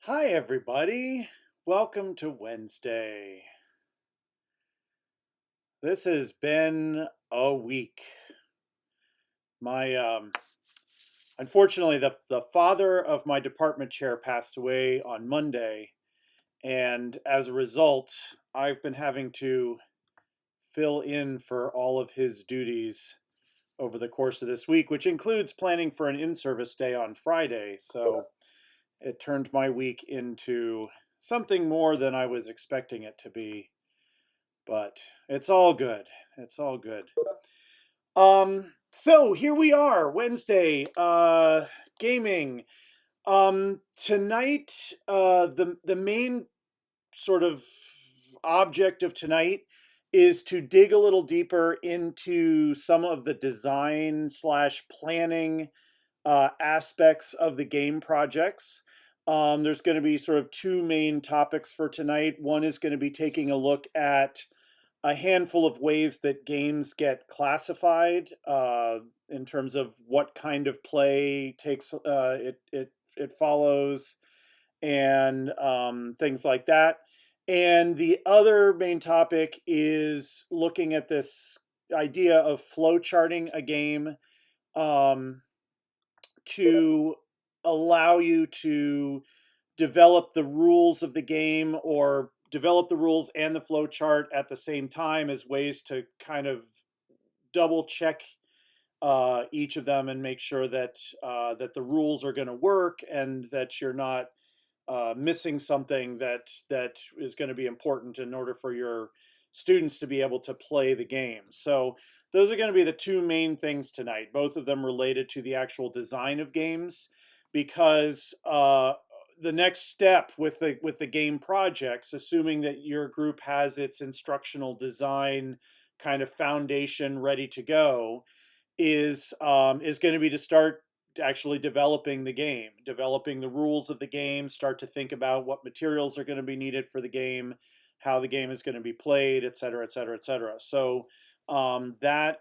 Hi, everybody. Welcome to Wednesday. This has been a week. My, unfortunately, the father of my department chair passed away on Monday, and as a result, I've been having to fill in for all of his duties over the course of this week, which includes planning for an in-service day on Friday. So it turned my week into something more than I was expecting it to be. But it's all good. It's all good. So here we are, Wednesday, gaming. Tonight, the main sort of object of tonight is to dig a little deeper into some of the design slash planning aspects of the game projects. There's going to be sort of two main topics for tonight. One is going to be taking a look at a handful of ways that games get classified in terms of what kind of play takes it follows and things like that. And the other main topic is looking at this idea of flow charting a game um, to allow you to develop the rules of the game or develop the rules and the flow chart at the same time as ways to kind of double check each of them and make sure that that the rules are going to work and that you're not missing something that is going to be important in order for your students to be able to play the game. So those are going to be the two main things tonight, both of them related to the actual design of games, because the next step with the game projects, assuming that your group has its instructional design kind of foundation ready to go, is going to be to start actually developing the game, developing the rules of the game, start to think about what materials are going to be needed for the game, how the game is going to be played, et cetera, et cetera, et cetera. So that's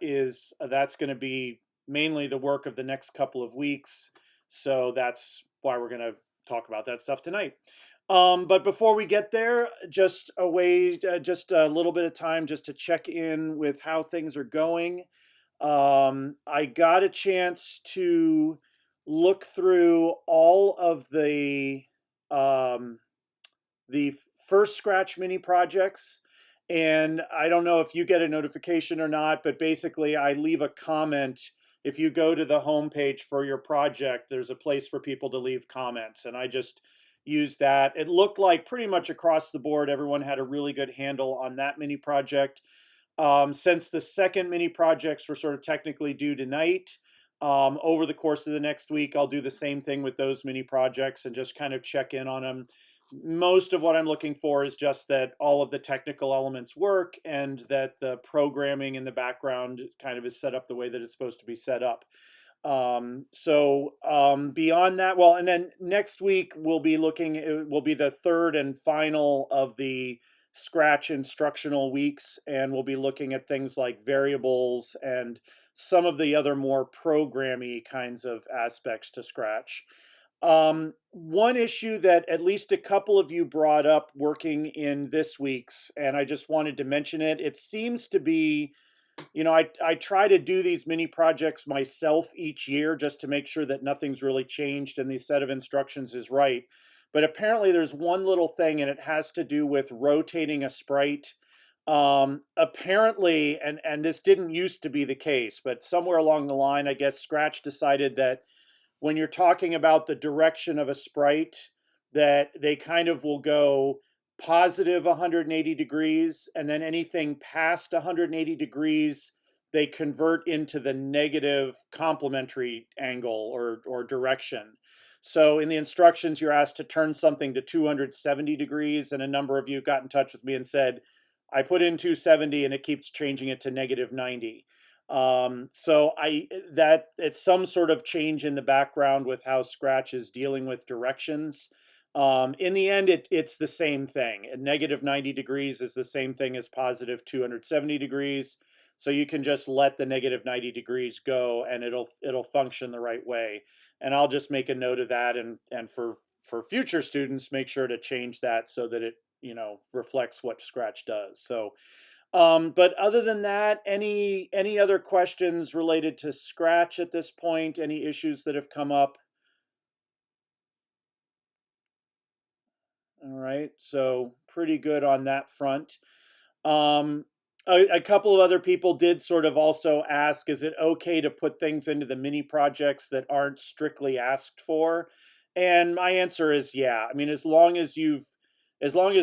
going to be mainly the work of the next couple of weeks. So that's why we're going to talk about that stuff tonight. But before we get there, just a little bit of time just to check in with how things are going. I got a chance to look through all of um, the first Scratch mini projects. And I don't know if you get a notification or not, but basically I leave a comment. If you go to the homepage for your project, there's a place for people to leave comments. And I just used that. It looked like pretty much across the board, everyone had a really good handle on that mini project. Since the second mini projects were sort of technically due tonight, over the course of the next week, I'll do the same thing with those mini projects and just kind of check in on them. Most of what I'm looking for is just that all of the technical elements work and that the programming in the background kind of is set up the way that it's supposed to be set up. Beyond that, well, and then next week it will be the third and final of the Scratch instructional weeks, and we'll be looking at things like variables and some of the other more programmy kinds of aspects to Scratch. One issue that at least a couple of you brought up working in this week's, and I just wanted to mention it, it seems to be, I try to do these mini projects myself each year just to make sure that nothing's really changed and the set of instructions is right. But apparently there's one little thing, and it has to do with rotating a sprite. Apparently, and this didn't used to be the case, but somewhere along the line, I guess Scratch decided that when you're talking about the direction of a sprite, that they kind of will go positive 180 degrees, and then anything past 180 degrees, they convert into the negative complementary angle or direction. So in the instructions, you're asked to turn something to 270 degrees, and a number of you got in touch with me and said, I put in 270 and it keeps changing it to negative 90. So that it's some sort of change in the background with how Scratch is dealing with directions. In the end, it's the same thing. And negative 90 degrees is the same thing as positive 270 degrees. So you can just let the negative 90 degrees go and it'll function the right way. And I'll just make a note of that and for for future students, make sure to change that so that it, reflects what Scratch does. So, but other than that, any other questions related to Scratch at this point? Any issues that have come up? All right, so pretty good on that front. Um, a couple of other people did sort of also ask, is it okay to put things into the mini projects that aren't strictly asked for? And my answer is yeah. I mean, as long as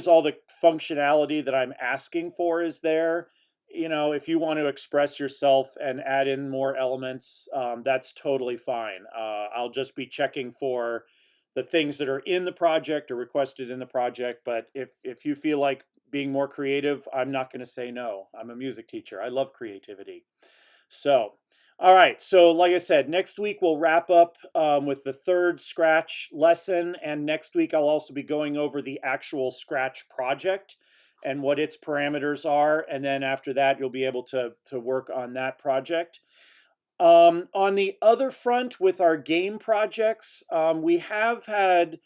all the functionality that I'm asking for is there, if you want to express yourself and add in more elements, that's totally fine. I'll just be checking for the things that are in the project or requested in the project. But if you feel like being more creative, I'm not going to say no. I'm a music teacher. I love creativity. So, all right. So, like I said, next week we'll wrap up with the third Scratch lesson. And next week I'll also be going over the actual Scratch project and what its parameters are. And then after that, you'll be able to work on that project. On the other front, with our game projects, we have had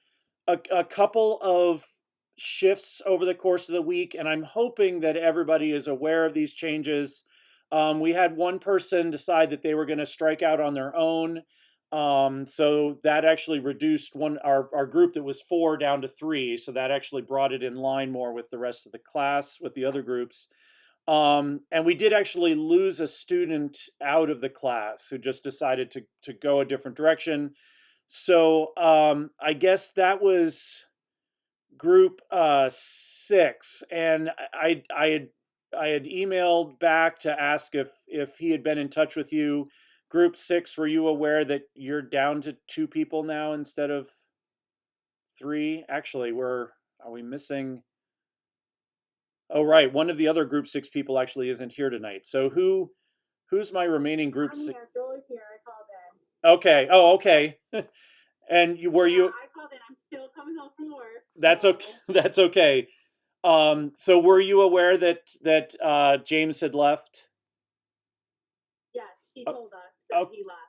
a couple of shifts over the course of the week, and I'm hoping that everybody is aware of these changes. We had one person decide that they were going to strike out on their own. So that actually reduced our group that was 4 down to 3. So that actually brought it in line more with the rest of the class, with the other groups. And we did actually lose a student out of the class who just decided to go a different direction. So I guess that was group 6, and I had emailed back to ask if he had been in touch with you. Group 6, were you aware that you're down to 2 people now instead of 3? Actually, are we missing? Oh, right. One of the other group 6 people actually isn't here tonight. So who's my remaining group? I'm here. Julie's here. I called in. Okay. Oh, okay. And were Yeah, you? I called in. I'm still coming home from work. That's okay. That's okay. So were you aware that James had left? Yes, he Oh, told us oh, that he left.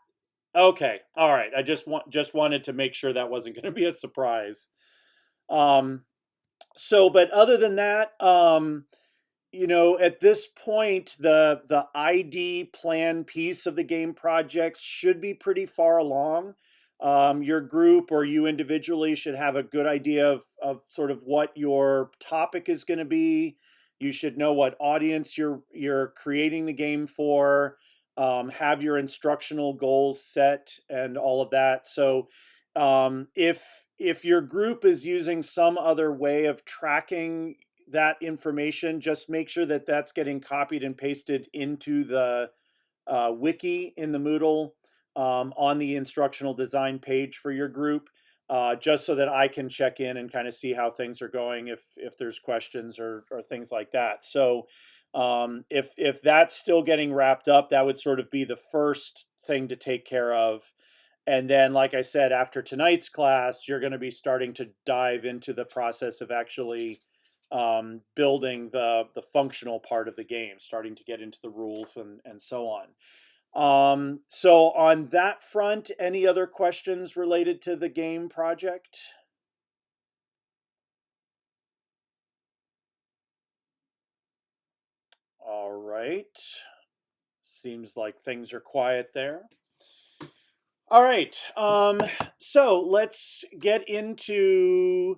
okay. All right. I just wanted to make sure that wasn't going to be a surprise. Um, but other than that, at this point, the ID plan piece of the game projects should be pretty far along. Your group or you individually should have a good idea of sort of what your topic is going to be. You should know what audience you're creating the game for. Have your instructional goals set and all of that. So if your group is using some other way of tracking that information, just make sure that that's getting copied and pasted into the wiki in the Moodle, on the instructional design page for your group, just so that I can check in and kind of see how things are going if there's questions or things like that. So if that's still getting wrapped up, that would sort of be the first thing to take care of. And then, like I said, after tonight's class, you're going to be starting to dive into the process of actually building the functional part of the game, starting to get into the rules and so on. So on that front, any other questions related to the game project? All right. Seems like things are quiet there. All right. So let's get into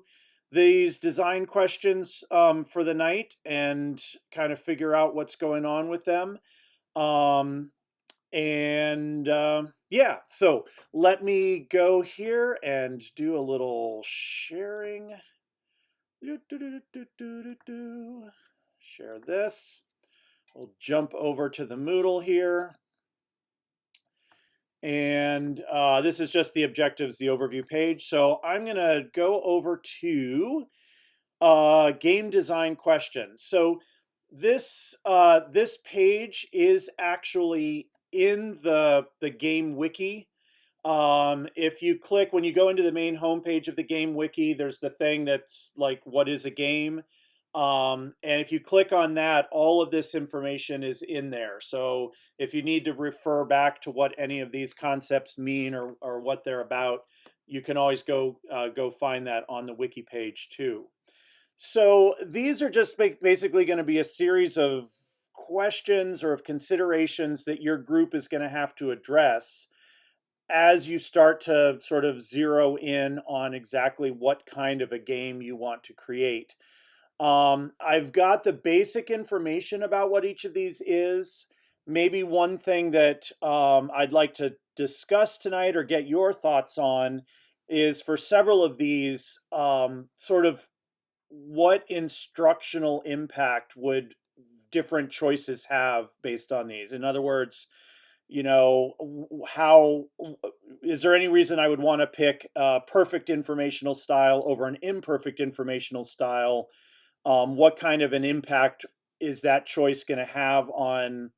these design questions for the night and kind of figure out what's going on with them. Um, yeah, so let me go here and do a little sharing. Share this. We'll jump over to the Moodle here. And this is just the objectives, the overview page. So I'm going to go over to game design questions. So this page is actually in the game wiki. If you click, when you go into the main homepage of the game wiki, there's the thing that's like, what is a game? And if you click on that, all of this information is in there. So if you need to refer back to what any of these concepts mean or what they're about, you can always go find that on the wiki page too. So these are just basically going to be a series of questions or of considerations that your group is going to have to address as you start to sort of zero in on exactly what kind of a game you want to create. I've got the basic information about what each of these is. Maybe one thing that I'd like to discuss tonight or get your thoughts on is for several of these, sort of what instructional impact would different choices have based on these? In other words, how is there any reason I would want to pick a perfect informational style over an imperfect informational style? What kind of an impact is that choice going to have on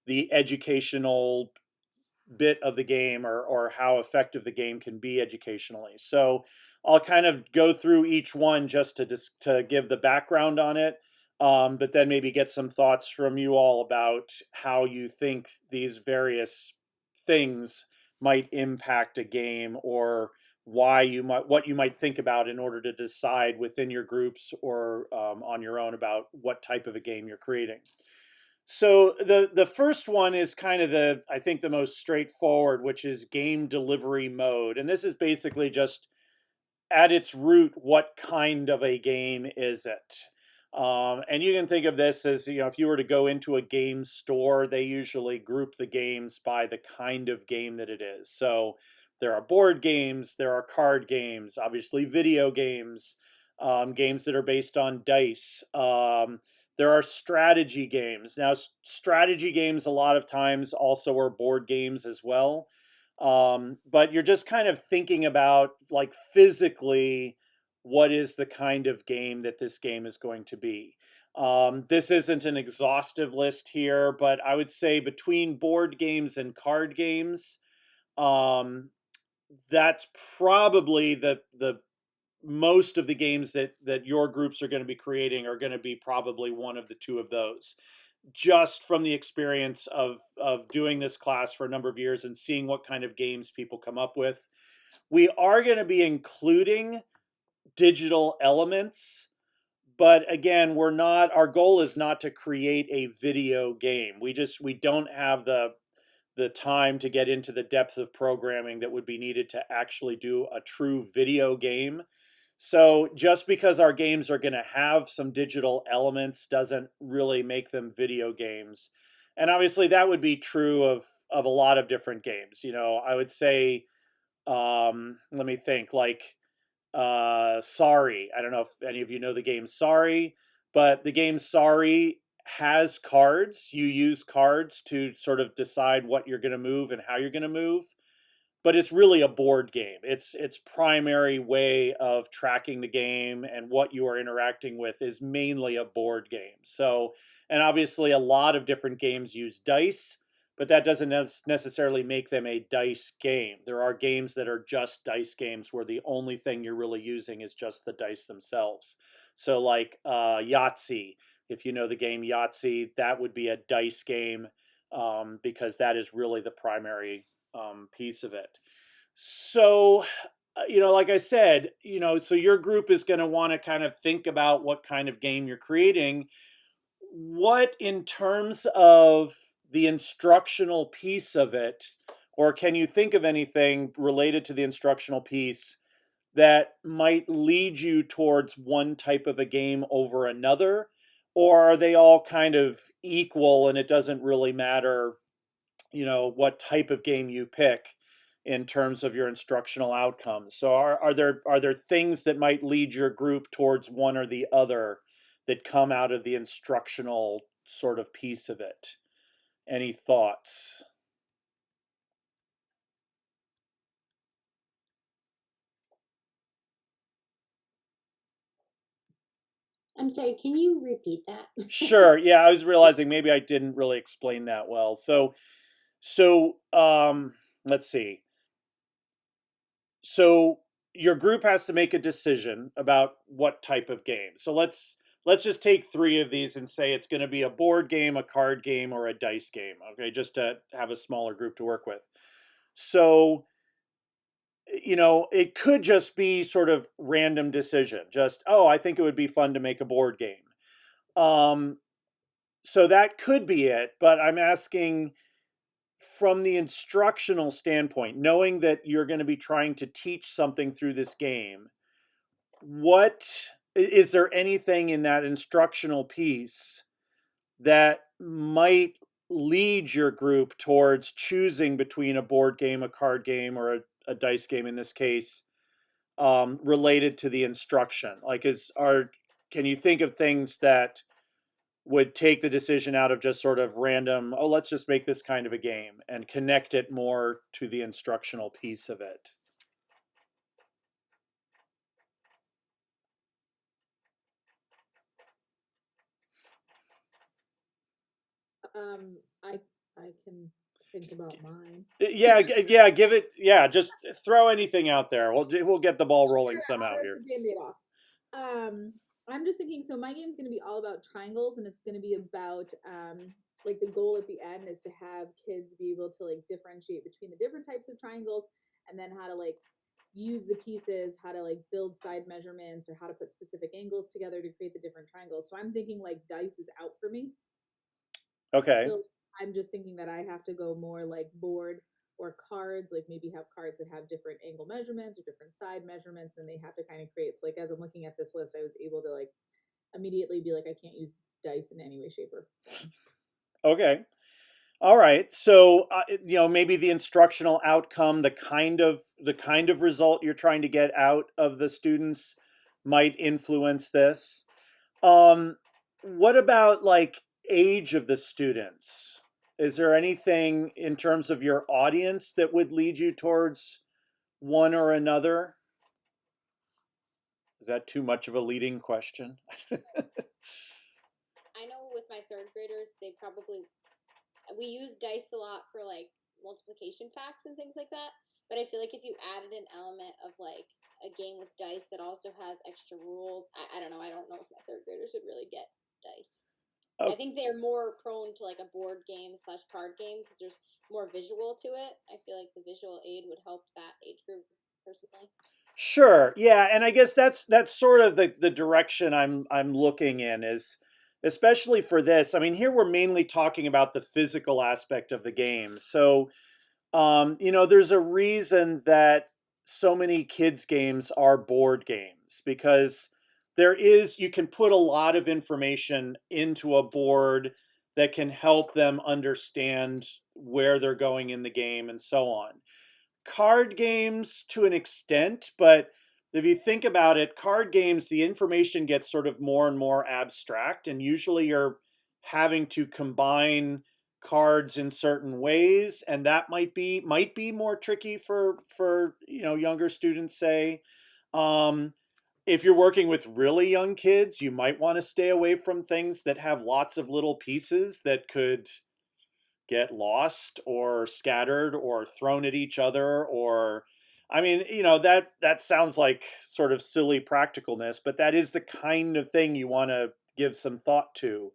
the educational bit of the game, or how effective the game can be educationally? So I'll kind of go through each one just to give the background on it, but then maybe get some thoughts from you all about how you think these various things might impact a game, or what you might think about in order to decide within your groups or on your own about what type of a game you're creating. So the first one is kind of I think the most straightforward, which is game delivery mode. And this is basically just at its root, what kind of a game is it? And you can think of this as, if you were to go into a game store, they usually group the games by the kind of game that it is. So there are board games, there are card games, obviously video games, games that are based on dice. There are strategy games. Now, strategy games a lot of times also are board games as well. But you're just kind of thinking about, like, physically, what is the kind of game that this game is going to be. This isn't an exhaustive list here, but I would say between board games and card games, um, that's probably the most of the games that your groups are going to be creating are going to be probably one of the two of those, just from the experience of doing this class for a number of years and seeing what kind of games people come up with. We are going to be including digital elements, but again, our goal is not to create a video game. We don't have the time to get into the depth of programming that would be needed to actually do a true video game. So just because our games are going to have some digital elements doesn't really make them video games. And obviously that would be true of a lot of different games. I would say, let me think, like, Sorry. I don't know if any of you know the game Sorry, but the game Sorry has cards. You use cards to sort of decide what you're going to move and how you're going to move, but it's really a board game. Its primary way of tracking the game and what you are interacting with is mainly a board game. So, and obviously a lot of different games use dice, but that doesn't necessarily make them a dice game. There are games that are just dice games where the only thing you're really using is just the dice themselves. So like Yahtzee, if you know the game Yahtzee, that would be a dice game, because that is really the primary piece of it. So, like I said, so your group is going to want to kind of think about what kind of game you're creating. What, in terms of the instructional piece of it, or can you think of anything related to the instructional piece that might lead you towards one type of a game over another? Or are they all kind of equal and it doesn't really matter what type of game you pick in terms of your instructional outcomes? So are there things that might lead your group towards one or the other that come out of the instructional sort of piece of it? Any thoughts? I'm sorry, can you repeat that? Sure. Yeah, I was realizing maybe I didn't really explain that well. So let's see. So your group has to make a decision about what type of game. So let's just take three of these and say it's going to be a board game, a card game, or a dice game. Okay, just to have a smaller group to work with. So it could just be sort of random decision. Just, oh, I think it would be fun to make a board game. Um, so that could be it, but I'm asking from the instructional standpoint, knowing that you're going to be trying to teach something through this game, what is there anything in that instructional piece that might lead your group towards choosing between a board game, a card game, or a dice game in this case, related to the instruction? Like, can you think of things that would take the decision out of just sort of random, oh, let's just make this kind of a game, and connect it more to the instructional piece of it? I can think about mine. Yeah, yeah, give it. Yeah, just throw anything out there. We'll get the ball rolling Sure, somehow I'll rip here. the Band-Aid off. I'm just thinking. So my game's going to be all about triangles, and it's going to be about like the goal at the end is to have kids be able to like differentiate between the different types of triangles, and then how to like use the pieces, how to like build side measurements, or how to put specific angles together to create the different triangles. So I'm thinking like dice is out for me. Okay. So I'm just thinking that I have to go more like board or cards, like maybe have cards that have different angle measurements or different side measurements, then they have to kind of create. So like as I'm looking at this list, I was able to like immediately be like, I can't use dice in any way, shape, or form. Okay. All right. So maybe the instructional outcome, the kind of result you're trying to get out of the students might influence this. What about like age of the students? Is there anything in terms of your audience that would lead you towards one or another? Is that too much of a leading question? I know with my third graders, we use dice a lot for like multiplication facts and things like that. But I feel like if you added an element of like a game with dice that also has extra rules, I don't know. I don't know if my third graders would really get dice. Oh, I think they're more prone to like a board game slash card game because there's more visual to it. I feel like the visual aid would help that age group personally. sure. Yeah, and I guess that's sort of the direction I'm looking in, is especially for this. I mean, here we're mainly talking about the physical aspect of the game. So, there's a reason that so many kids games are board games, because you can put a lot of information into a board that can help them understand where they're going in the game and so on. Card games to an extent, but if you think about it, card games, the information gets sort of more and more abstract, and usually you're having to combine cards in certain ways, and that might be more tricky for younger students, say. Um, if you're working with really young kids, you might want to stay away from things that have lots of little pieces that could get lost or scattered or thrown at each other. Or I mean, that sounds like sort of silly practicalness, but that is the kind of thing you want to give some thought to,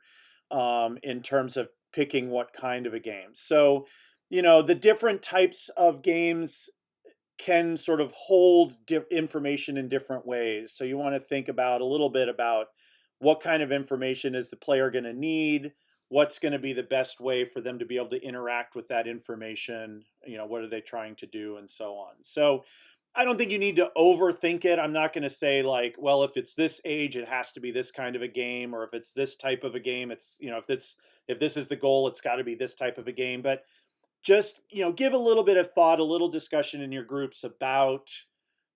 in terms of picking what kind of a game. So the different types of games can sort of hold information in different ways. So you want to think about a little bit about what kind of information is the player going to need, what's going to be the best way for them to be able to interact with that information, what are they trying to do, and so on. So I don't think you need to overthink it. I'm not going to say like, well, if it's this age, it has to be this kind of a game, or if it's this type of a game, it's, if this is the goal, it's got to be this type of a game. But just give a little bit of thought, a little discussion in your groups about,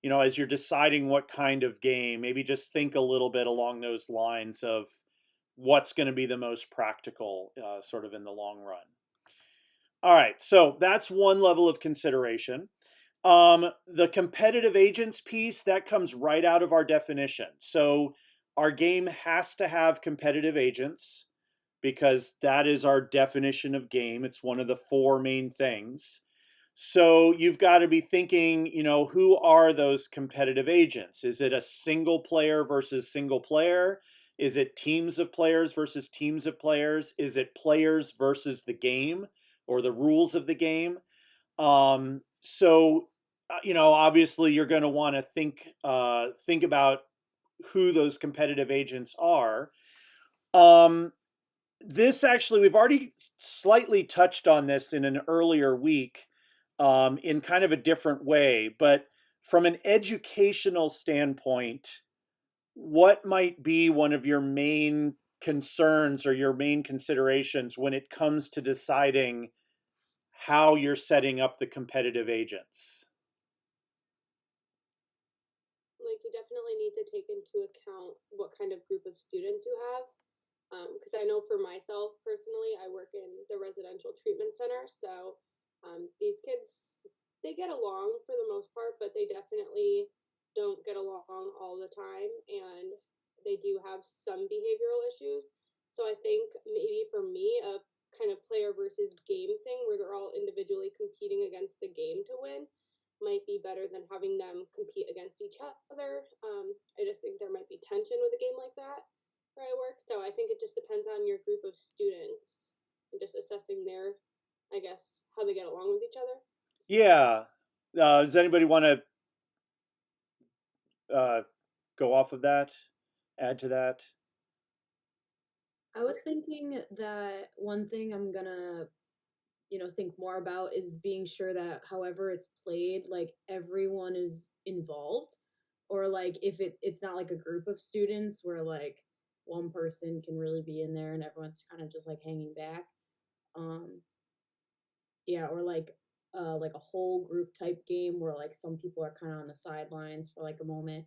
as you're deciding what kind of game, maybe just think a little bit along those lines of what's going to be the most practical, sort of in the long run. All right, so that's one level of consideration. The competitive agents piece, that comes right out of our definition. So our game has to have competitive agents, because that is our definition of game. It's one of the four main things. So you've got to be thinking, who are those competitive agents? Is it a single player versus single player? Is it teams of players versus teams of players? Is it players versus the game or the rules of the game? So obviously you're going to want to think about who those competitive agents are. Um, this actually, we've already slightly touched on this in an earlier week, in kind of a different way, but from an educational standpoint, what might be one of your main concerns or your main considerations when it comes to deciding how you're setting up the competitive agents? Like, you definitely need to take into account what kind of group of students you have. Because I know for myself personally, I work in the residential treatment center, so these kids, they get along for the most part, but they definitely don't get along all the time, and they do have some behavioral issues. So I think maybe for me, a kind of player versus game thing where they're all individually competing against the game to win might be better than having them compete against each other. I just think there might be tension with a game like that where I work. So I think it just depends on your group of students and just assessing their, I guess, how they get along with each other. Yeah. Does anybody want to go off of that? Add to that? I was thinking that one thing I'm gonna, think more about is being sure that however it's played, like everyone is involved, or like if it's not like a group of students where like one person can really be in there and everyone's kind of just like hanging back. Um, yeah, or like a whole group type game where like some people are kind of on the sidelines for like a moment.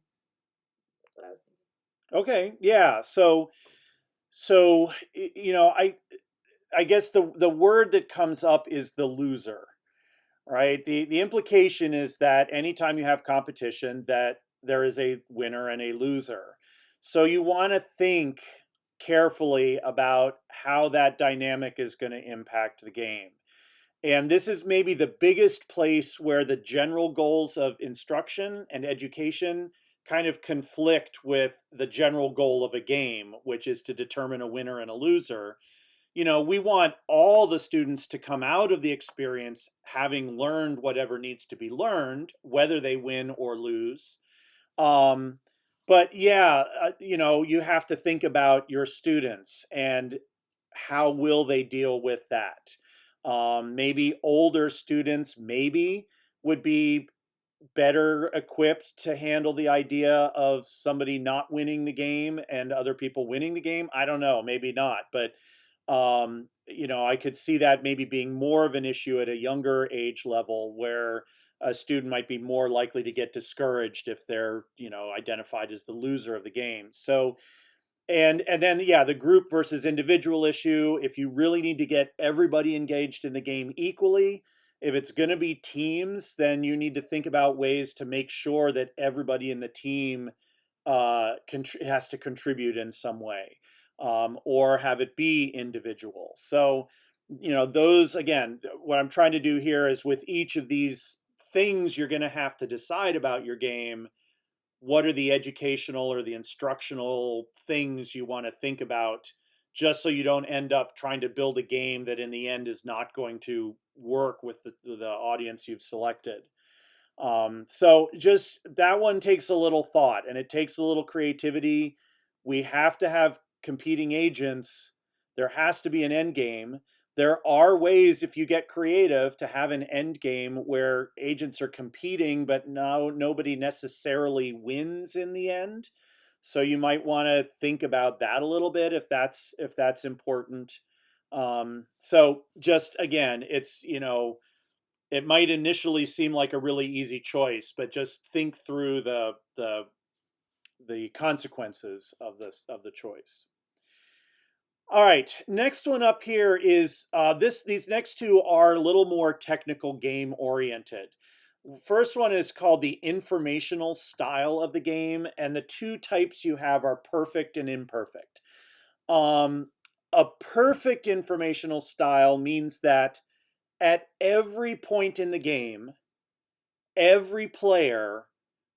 That's what I was thinking. Okay. Yeah. So I guess the word that comes up is the loser, right? The implication is that anytime you have competition, that there is a winner and a loser. So you want to think carefully about how that dynamic is going to impact the game. And this is maybe the biggest place where the general goals of instruction and education kind of conflict with the general goal of a game, which is to determine a winner and a loser. We want all the students to come out of the experience having learned whatever needs to be learned, whether they win or lose. Um, but yeah, you have to think about your students and how will they deal with that. Maybe older students maybe would be better equipped to handle the idea of somebody not winning the game and other people winning the game. I don't know, maybe not, but I could see that maybe being more of an issue at a younger age level where a student might be more likely to get discouraged if they're, identified as the loser of the game. So, and then yeah, the group versus individual issue. If you really need to get everybody engaged in the game equally, if it's going to be teams, then you need to think about ways to make sure that everybody in the team has to contribute in some way, or have it be individual. So, those again, what I'm trying to do here is with each of these things you're going to have to decide about your game, what are the educational or the instructional things you want to think about, just so you don't end up trying to build a game that in the end is not going to work with the audience you've selected. So just that one takes a little thought and it takes a little creativity. We have to have competing agents. There has to be an end game. There are ways, if you get creative, to have an end game where agents are competing, but now nobody necessarily wins in the end. So you might want to think about that a little bit if that's important. So just again, it might initially seem like a really easy choice, but just think through the consequences of the choice. All right, next one up here is these next two are a little more technical game oriented. First one is called the informational style of the game, and the two types you have are perfect and imperfect. A perfect informational style means that at every point in the game, every player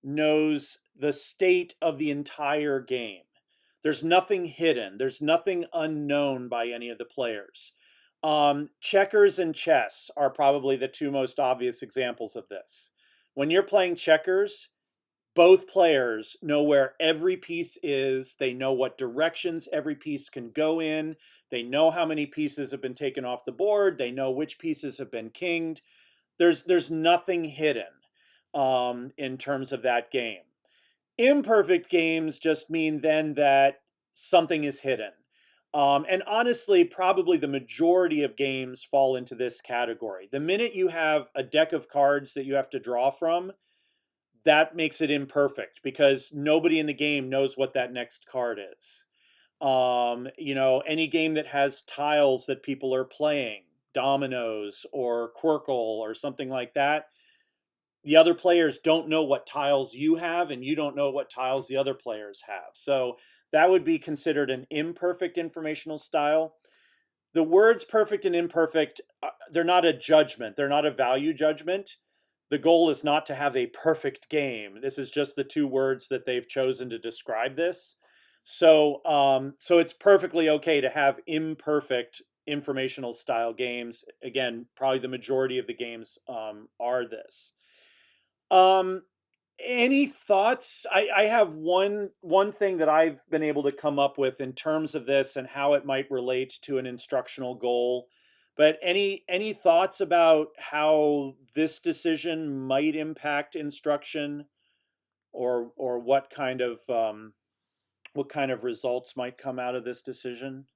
knows the state of the entire game. There's nothing hidden. There's nothing unknown by any of the players. Checkers and chess are probably the two most obvious examples of this, When you're playing checkers, both players know where every piece is. They know what directions every piece can go in. They know how many pieces have been taken off the board. They know which pieces have been kinged. There's nothing hidden in terms of that game. Imperfect games just mean then that something is hidden. And honestly, probably the majority of games fall into this category. The minute you have a deck of cards that you have to draw from, that makes it imperfect because nobody in the game knows what that next card is. Any game that has tiles that people are playing, dominoes or Quirkle or something like that, the other players don't know what tiles you have and you don't know what tiles the other players have. So that would be considered an imperfect informational style. The words perfect and imperfect, they're not a judgment. They're not a value judgment. The goal is not to have a perfect game. This is just the two words that they've chosen to describe this. So it's perfectly okay to have imperfect informational style games. Again, probably the majority of the games are this. Any thoughts? I have one thing that I've been able to come up with in terms of this and how it might relate to an instructional goal. But any thoughts about how this decision might impact instruction, or what kind of results might come out of this decision?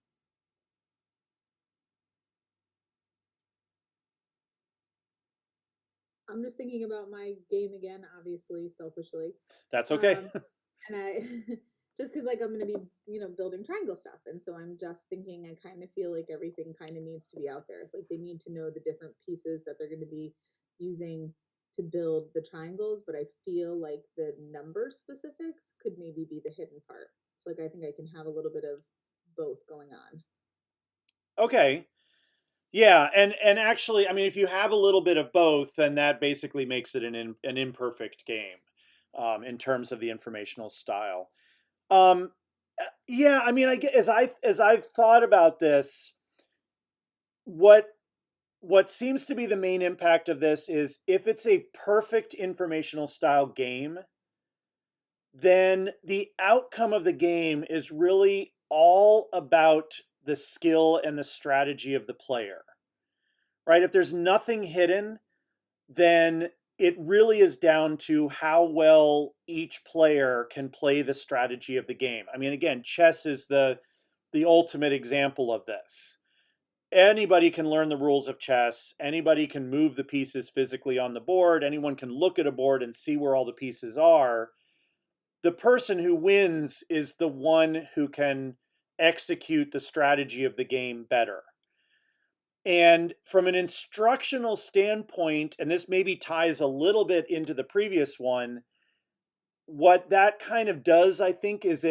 I'm just thinking about my game again, obviously, selfishly. That's okay. And I just because like I'm gonna be, building triangle stuff, and so I'm just thinking I kind of feel like everything kind of needs to be out there. Like they need to know the different pieces that they're going to be using to build the triangles, but I feel like the number specifics could maybe be the hidden part. So like I think I can have a little bit of both going on. Okay. Yeah, and actually, I mean, if you have a little bit of both, then that basically makes it an imperfect game in terms of the informational style. Um, yeah, I mean, I get as I've thought about this, what seems to be the main impact of this is if it's a perfect informational style game, then the outcome of the game is really all about the skill and the strategy of the player, right? If there's nothing hidden, then it really is down to how well each player can play the strategy of the game. I mean, again, chess is the ultimate example of this. Anybody can learn the rules of chess. Anybody can move the pieces physically on the board. Anyone can look at a board and see where all the pieces are. The person who wins is the one who can execute the strategy of the game better. And from an instructional standpoint, and this maybe ties a little bit into the previous one, what that kind of does, I think, is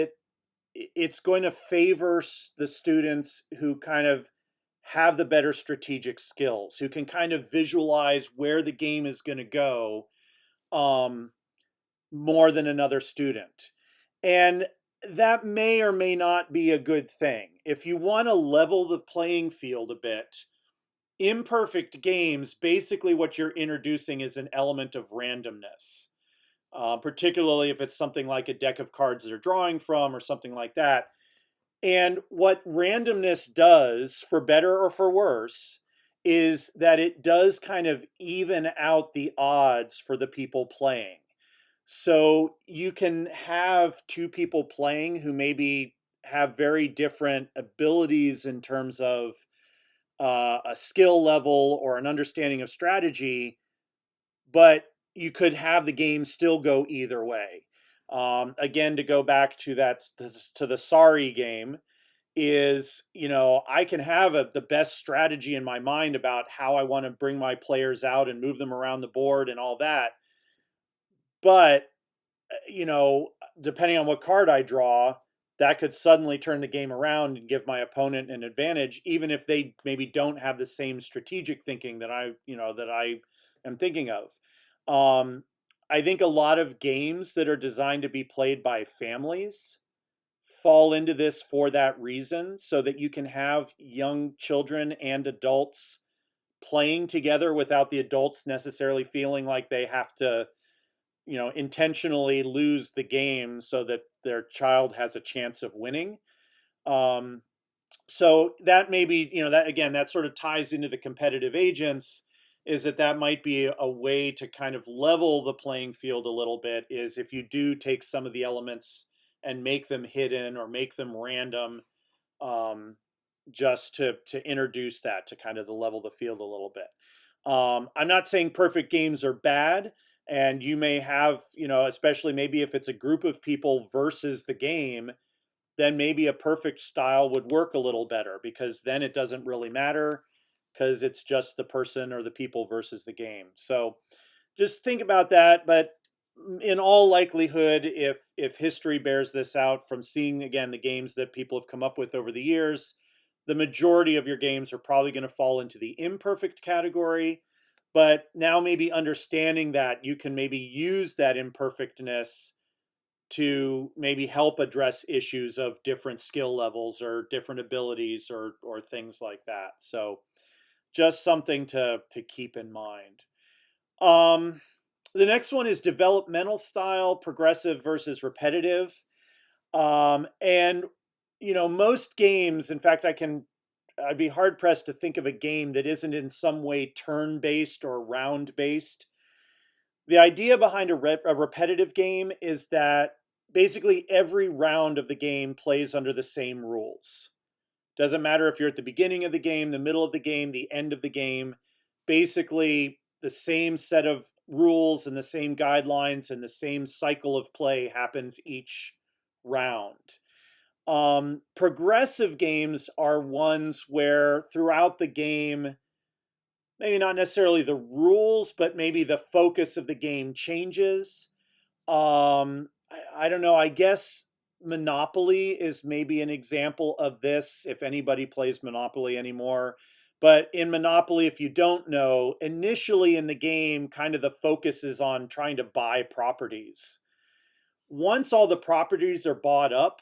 it's going to favor the students who kind of have the better strategic skills, who can kind of visualize where the game is going to go more than another student. And that may or may not be a good thing. If you want to level the playing field a bit, imperfect games, basically what you're introducing is an element of randomness, particularly if it's something like a deck of cards they're drawing from or something like that. And what randomness does, for better or for worse, is that it does kind of even out the odds for the people playing. So you can have two people playing who maybe have very different abilities in terms of a skill level or an understanding of strategy, but you could have the game still go either way. Again, to go back to the sorry game, is I can have the best strategy in my mind about how I want to bring my players out and move them around the board and all that, but depending on what card I draw, that could suddenly turn the game around and give my opponent an advantage, even if they maybe don't have the same strategic thinking that I am thinking of. I think a lot of games that are designed to be played by families fall into this for that reason, so that you can have young children and adults playing together without the adults necessarily feeling like they have to intentionally lose the game so that their child has a chance of winning. Um, so that maybe, that again, that sort of ties into the competitive agents, is that might be a way to kind of level the playing field a little bit, is if you do take some of the elements and make them hidden or make them random, um, just to introduce that to kind of the level the field a little bit. I'm not saying perfect games are bad, and you may have, especially maybe if it's a group of people versus the game, then maybe a perfect style would work a little better, because then it doesn't really matter, because it's just the person or the people versus the game. So just think about that. But in all likelihood, if history bears this out from seeing again the games that people have come up with over the years, the majority of your games are probably going to fall into the imperfect category. But now maybe understanding that you can maybe use that imperfectness to maybe help address issues of different skill levels or different abilities or things like that. So just something to keep in mind. Um, the next one is developmental style, progressive versus repetitive. And most games, in fact, I'd be hard pressed to think of a game that isn't in some way turn based or round based. The idea behind a repetitive game is that basically every round of the game plays under the same rules. Doesn't matter if you're at the beginning of the game, the middle of the game, the end of the game. Basically, the same set of rules and the same guidelines and the same cycle of play happens each round. Progressive games are ones where throughout the game, maybe not necessarily the rules, but maybe the focus of the game changes. I don't know. I guess Monopoly is maybe an example of this, if anybody plays Monopoly anymore. But in Monopoly, if you don't know, initially in the game, kind of the focus is on trying to buy properties. Once all the properties are bought up,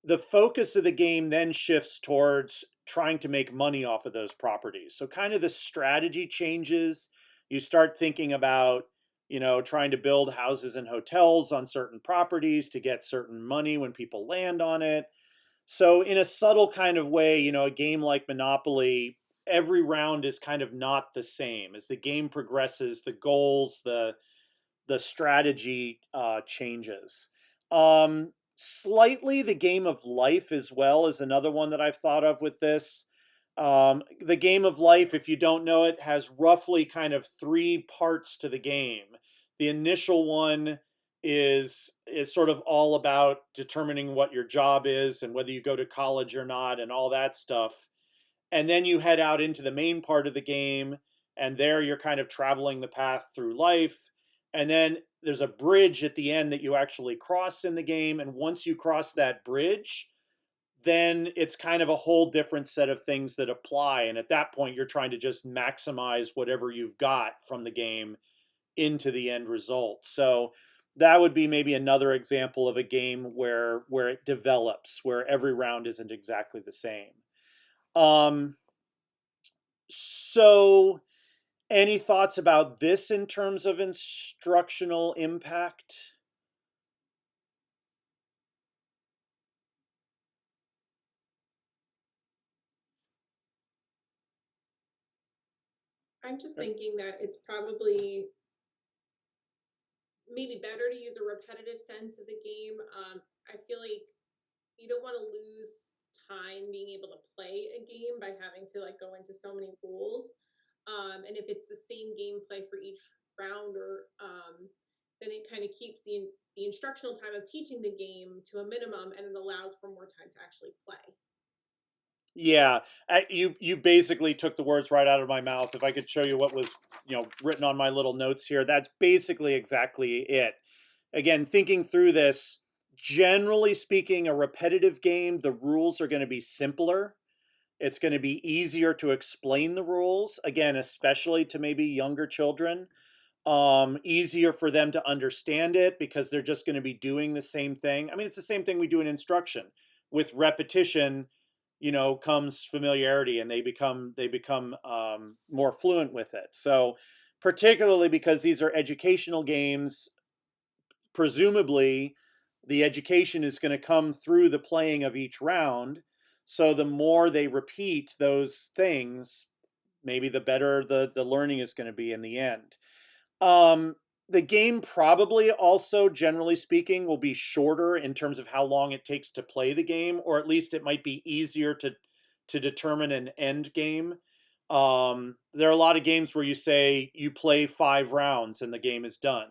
the focus of the game then shifts towards trying to make money off of those properties. So kind of the strategy changes. You start thinking about, trying to build houses and hotels on certain properties to get certain money when people land on it. So in a subtle kind of way, a game like Monopoly, every round is kind of not the same. As the game progresses, the goals, the strategy changes. Slightly, the game of life as well is another one that I've thought of with this. The game of life, if you don't know it, has roughly kind of three parts to the game. The initial one is sort of all about determining what your job is and whether you go to college or not and all that stuff. And then you head out into the main part of the game, and there you're kind of traveling the path through life. And then there's a bridge at the end that you actually cross in the game, and once you cross that bridge, then it's kind of a whole different set of things that apply, and at that point you're trying to just maximize whatever you've got from the game into the end result. So that would be maybe another example of a game where it develops, where every round isn't exactly the same. So any thoughts about this in terms of instructional impact? I'm just thinking that it's probably maybe better to use a repetitive sense of the game. I feel like you don't want to lose time being able to play a game by having to like go into so many rules. And if it's the same gameplay for each round, or then it kind of keeps the instructional time of teaching the game to a minimum, and it allows for more time to actually play. Yeah, you basically took the words right out of my mouth. If I could show you what was written on my little notes here, that's basically exactly it. Again, thinking through this, generally speaking, a repetitive game, the rules are going to be simpler. It's going to be easier to explain the rules, again, especially to maybe younger children. Easier for them to understand it because they're just going to be doing the same thing. I mean, it's the same thing we do in instruction. With repetition, comes familiarity, and they become more fluent with it. So, particularly because these are educational games, presumably the education is going to come through the playing of each round. So the more they repeat those things, maybe the better the learning is going to be in the end. Um, the game probably also, generally speaking, will be shorter in terms of how long it takes to play the game, or at least it might be easier to determine an end game. There are a lot of games where you say you play 5 rounds and the game is done.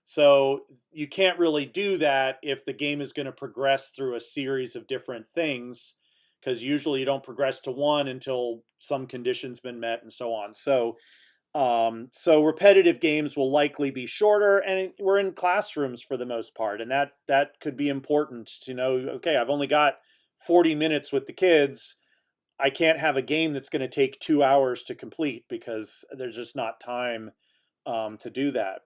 So you can't really do that if the game is going to progress through a series of different things, because usually you don't progress to one until some condition's been met and so on. So repetitive games will likely be shorter, and we're in classrooms for the most part, and that could be important to know. Okay, I've only got 40 minutes with the kids. I can't have a game that's going to take 2 hours to complete because there's just not time to do that.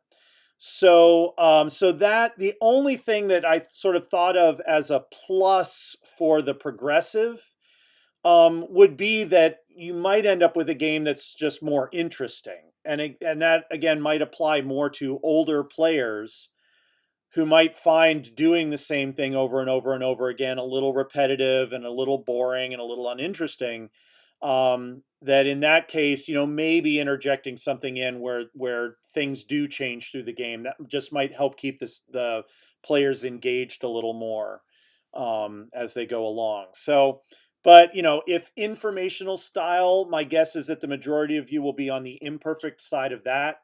So that the only thing that I sort of thought of as a plus for the progressive would be that you might end up with a game that's just more interesting, and that again might apply more to older players who might find doing the same thing over and over and over again a little repetitive and a little boring and a little uninteresting. That in that case, maybe interjecting something in where things do change through the game, that just might help keep the players engaged a little more as they go along. So, but if informational style, my guess is that the majority of you will be on the imperfect side of that.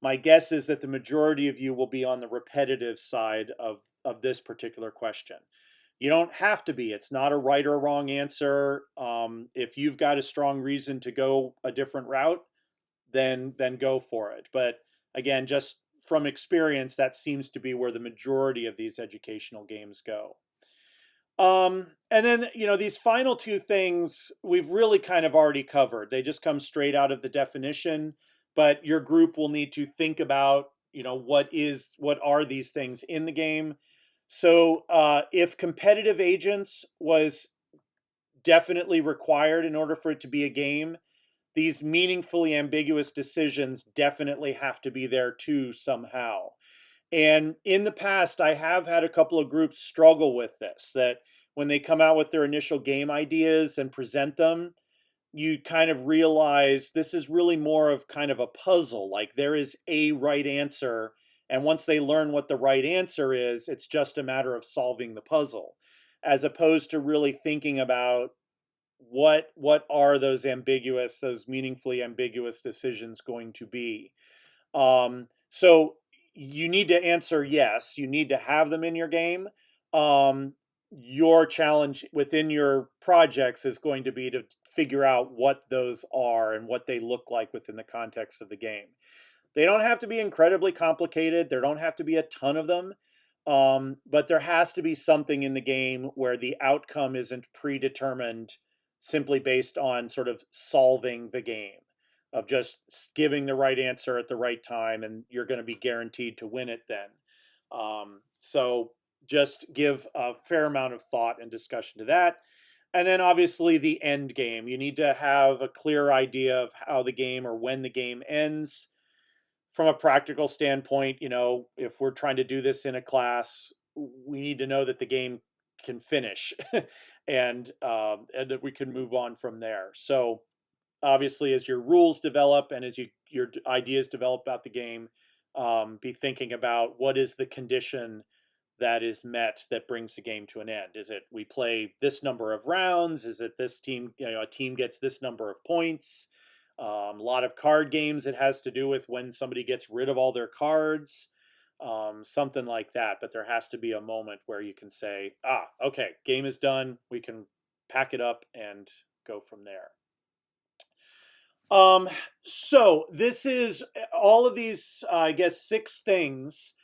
My guess is that the majority of you will be on the repetitive side of this particular question. You don't have to be. It's not a right or wrong answer. If you've got a strong reason to go a different route, then go for it. But again, just from experience, that seems to be where the majority of these educational games go. And then, these final two things we've really kind of already covered. They just come straight out of the definition, but your group will need to think about, what are these things in the game. So if competitive agents was definitely required in order for it to be a game, these meaningfully ambiguous decisions definitely have to be there too somehow. And in the past, I have had a couple of groups struggle with this, that when they come out with their initial game ideas and present them, you kind of realize this is really more of kind of a puzzle. Like there is a right answer. And once they learn what the right answer is, it's just a matter of solving the puzzle, as opposed to really thinking about what are those meaningfully ambiguous decisions going to be. So you need to answer yes. You need to have them in your game. Your challenge within your projects is going to be to figure out what those are and what they look like within the context of the game. They don't have to be incredibly complicated. There don't have to be a ton of them. But there has to be something in the game where the outcome isn't predetermined simply based on sort of solving the game, of just giving the right answer at the right time, and you're going to be guaranteed to win it then. So just give a fair amount of thought and discussion to that. And then obviously the end game. You need to have a clear idea of how the game or when the game ends. From a practical standpoint, if we're trying to do this in a class, we need to know that the game can finish and that we can move on from there. So obviously, as your rules develop and as your ideas develop about the game, be thinking about what is the condition that is met that brings the game to an end. Is it we play this number of rounds? Is it this team, a team gets this number of points? A lot of card games, it has to do with when somebody gets rid of all their cards, something like that. But there has to be a moment where you can say, okay, game is done. We can pack it up and go from there. So this is all of these, I guess, 6 things.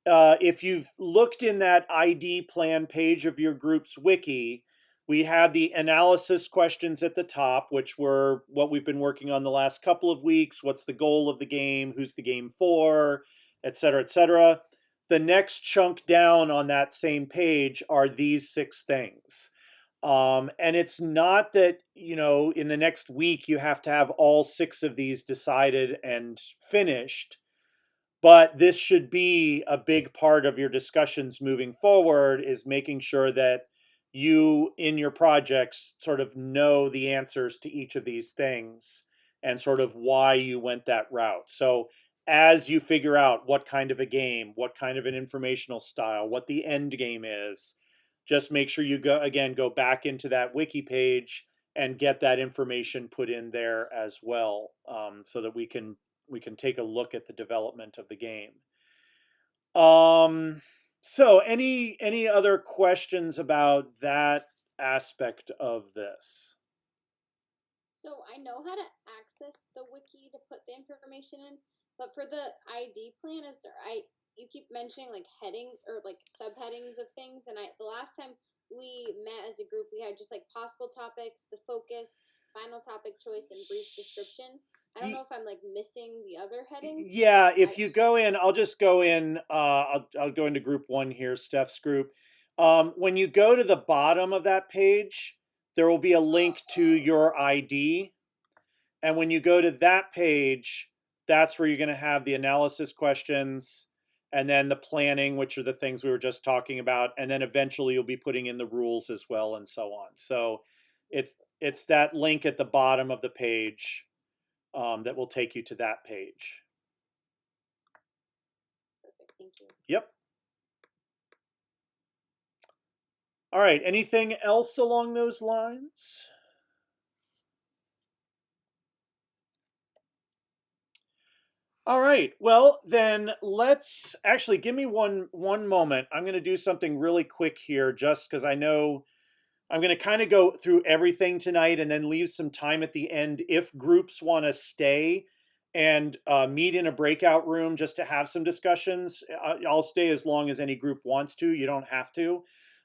If you've looked in that ID plan page of your group's wiki, we had the analysis questions at the top, which were what we've been working on the last couple of weeks. What's the goal of the game? Who's the game for? Et cetera, et cetera. The next chunk down on that same page are these 6 things. And it's not that, in the next week you have to have all 6 of these decided and finished. But this should be a big part of your discussions moving forward, is making sure that you in your projects sort of know the answers to each of these things and sort of why you went that route. So as you figure out what kind of a game, what kind of an informational style, what the end game is, just make sure you go back into that wiki page and get that information put in there as well, so that we can take a look at the development of the game. So any other questions about that aspect of this? So I know how to access the wiki to put the information in, but for the ID plan, you keep mentioning like heading or like subheadings of things, and the last time we met as a group, we had just like possible topics, the focus, final topic choice, and brief description. I don't know if I'm like missing the other headings. Yeah, if you go in, I'll just go in, I'll go into group 1 here, Steph's group. When you go to the bottom of that page, there will be a link to your ID. And when you go to that page, that's where you're going to have the analysis questions and then the planning, which are the things we were just talking about. And then eventually you'll be putting in the rules as well and so on. So it's that link at the bottom of the page, that will take you to that page. Perfect, thank you. Yep. All right, anything else along those lines? All right, well then let's actually give me one moment. I'm going to do something really quick here, just because I know I'm going to kind of go through everything tonight and then leave some time at the end if groups want to stay and meet in a breakout room just to have some discussions. I'll stay as long as any group wants to. You don't have to.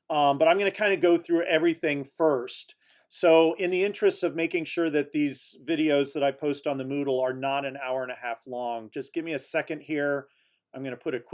But I'm going to kind of go through everything first. So in the interest of making sure that these videos that I post on the Moodle are not an hour and a half long, just give me a second here. I'm going to put a quick